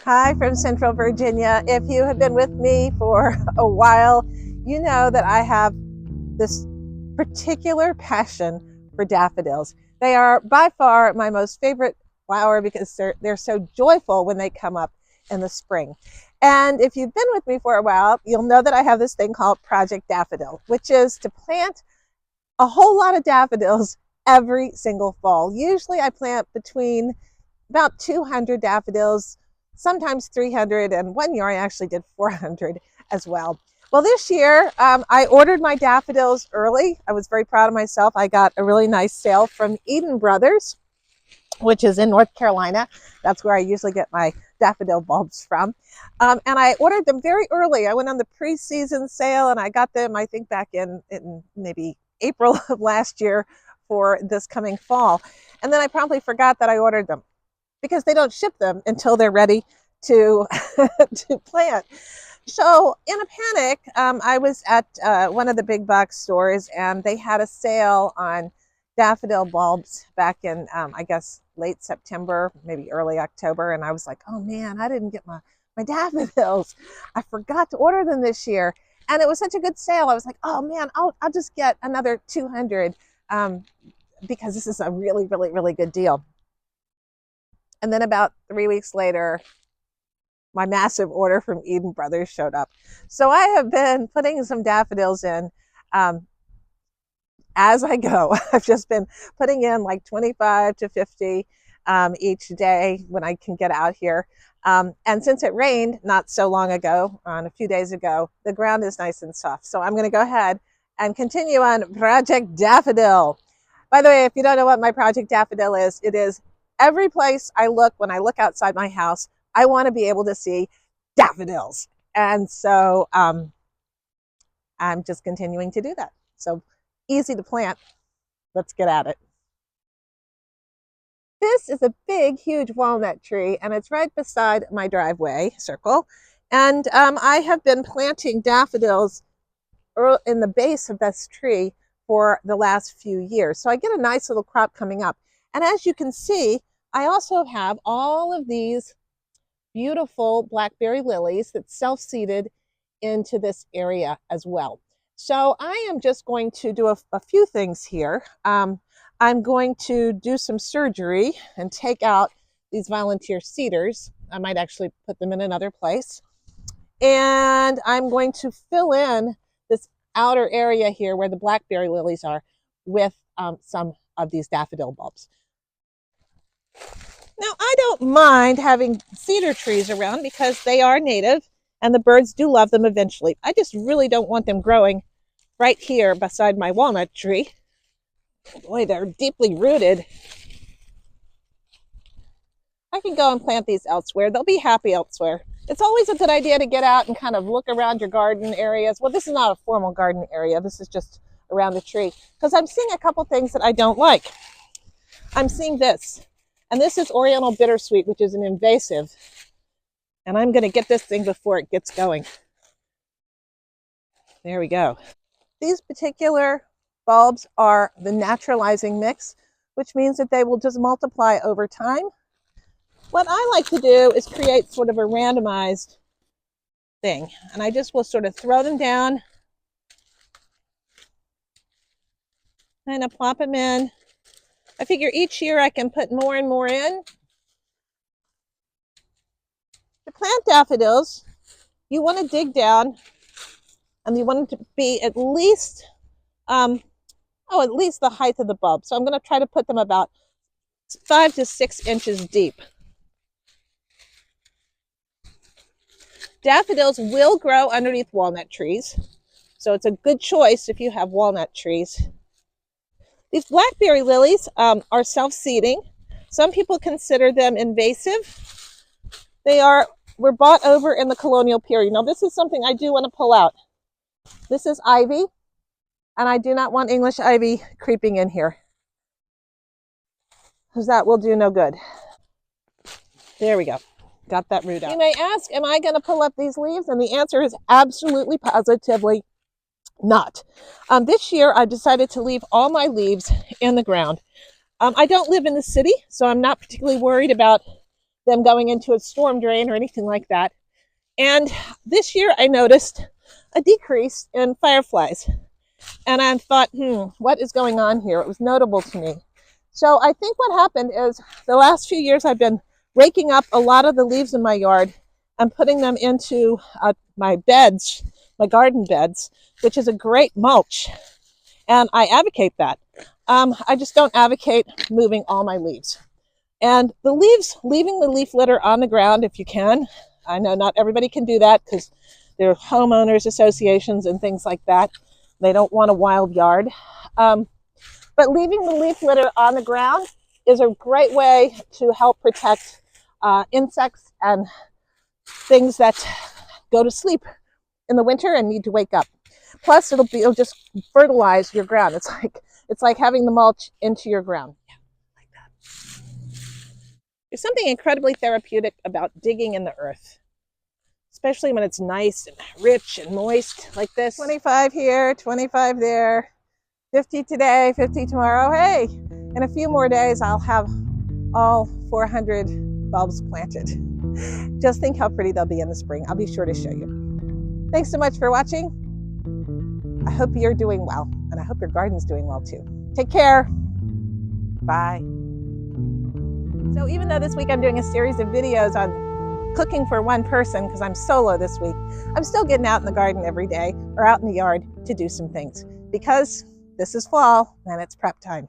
Hi from Central Virginia. If you have been with me for a while, you know that I have this particular passion for daffodils. They are by far my most favorite flower because they're so joyful when they come up in the spring. And if you've been with me for a while, you'll know that I have this thing called Project Daffodil, which is to plant a whole lot of daffodils every single fall. Usually I plant between about 200 daffodils, sometimes 300, and one year I actually did 400 as well. Well, this year I ordered my daffodils early. I was very proud of myself. I got a really nice sale from Eden Brothers, which is in North Carolina. That's where I usually get my daffodil bulbs from. And I ordered them very early. I went on the pre-season sale and I got them, I think, back in maybe April of last year for this coming fall. And then I promptly forgot that I ordered them because they don't ship them until they're ready to to plant. So in a panic, I was at one of the big box stores and they had a sale on daffodil bulbs back in, I guess, late September, maybe early October. And I was like, oh man, I didn't get my daffodils. I forgot to order them this year. And it was such a good sale. I was like, oh man, I'll just get another 200 because this is a really, really, really good deal. And then about 3 weeks later, my massive order from Eden Brothers showed up. So I have been putting some daffodils in as I go. I've just been putting in like 25 to 50 each day when I can get out here. And since it rained not so long ago, a few days ago, the ground is nice and soft. So I'm going to go ahead and continue on Project Daffodil. By the way, if you don't know what my Project Daffodil is, it is every place I look, when I look outside my house, I want to be able to see daffodils. And so I'm just continuing to do that. So easy to plant. Let's get at it. This is a big, huge walnut tree, and it's right beside my driveway circle. And I have been planting daffodils in the base of this tree for the last few years. So I get a nice little crop coming up. And as you can see, I also have all of these beautiful blackberry lilies that self-seeded into this area as well. So I am just going to do a few things here. I'm going to do some surgery and take out these volunteer seeders. I might actually put them in another place. And I'm going to fill in this outer area here where the blackberry lilies are with some of these daffodil bulbs. Now, I don't mind having cedar trees around because they are native and the birds do love them eventually. I just really don't want them growing right here beside my walnut tree. Boy, they're deeply rooted. I can go and plant these elsewhere. They'll be happy elsewhere. It's always a good idea to get out and kind of look around your garden areas. Well, this is not a formal garden area. This is just around the tree because I'm seeing a couple things that I don't like. I'm seeing this, and this is Oriental Bittersweet, which is an invasive. And I'm going to get this thing before it gets going. There we go. These particular bulbs are the naturalizing mix, which means that they will just multiply over time. What I like to do is create sort of a randomized thing. And I just will sort of throw them down, kind of plop them in. I figure each year I can put more and more in. To plant daffodils, you want to dig down and you want it to be at least, at least the height of the bulb. So I'm going to try to put them about 5 to 6 inches deep. Daffodils will grow underneath walnut trees, so it's a good choice if you have walnut trees. These blackberry lilies are self-seeding. Some people consider them invasive. Were bought over in the colonial period. Now, this is something I do want to pull out. This is ivy, and I do not want English ivy creeping in here, because that will do no good. There we go. Got that root out. You may ask, am I going to pull up these leaves? And the answer is absolutely, positively not. This year, I decided to leave all my leaves in the ground. I don't live in the city, so I'm not particularly worried about them going into a storm drain or anything like that. And this year I noticed a decrease in fireflies. And I thought, what is going on here? It was notable to me. So I think what happened is the last few years I've been raking up a lot of the leaves in my yard and putting them into my beds, my garden beds, which is a great mulch. And I advocate that. I just don't advocate moving all my leaves. And the leaves, leaving the leaf litter on the ground if you can. I know not everybody can do that because there are homeowners associations and things like that. They don't want a wild yard. But leaving the leaf litter on the ground is a great way to help protect insects and things that go to sleep in the winter and need to wake up. Plus, it'll just fertilize your ground. It's like having the mulch into your ground. Yeah, like that. There's something incredibly therapeutic about digging in the earth, especially when it's nice and rich and moist like this. 25 here, 25 there, 50 today, 50 tomorrow. Hey, in a few more days, I'll have all 400 bulbs planted. Just think how pretty they'll be in the spring. I'll be sure to show you. Thanks so much for watching. I hope you're doing well, and I hope your garden's doing well too. Take care. Bye. So even though this week I'm doing a series of videos on cooking for one person because I'm solo this week, I'm still getting out in the garden every day or out in the yard to do some things because this is fall and it's prep time.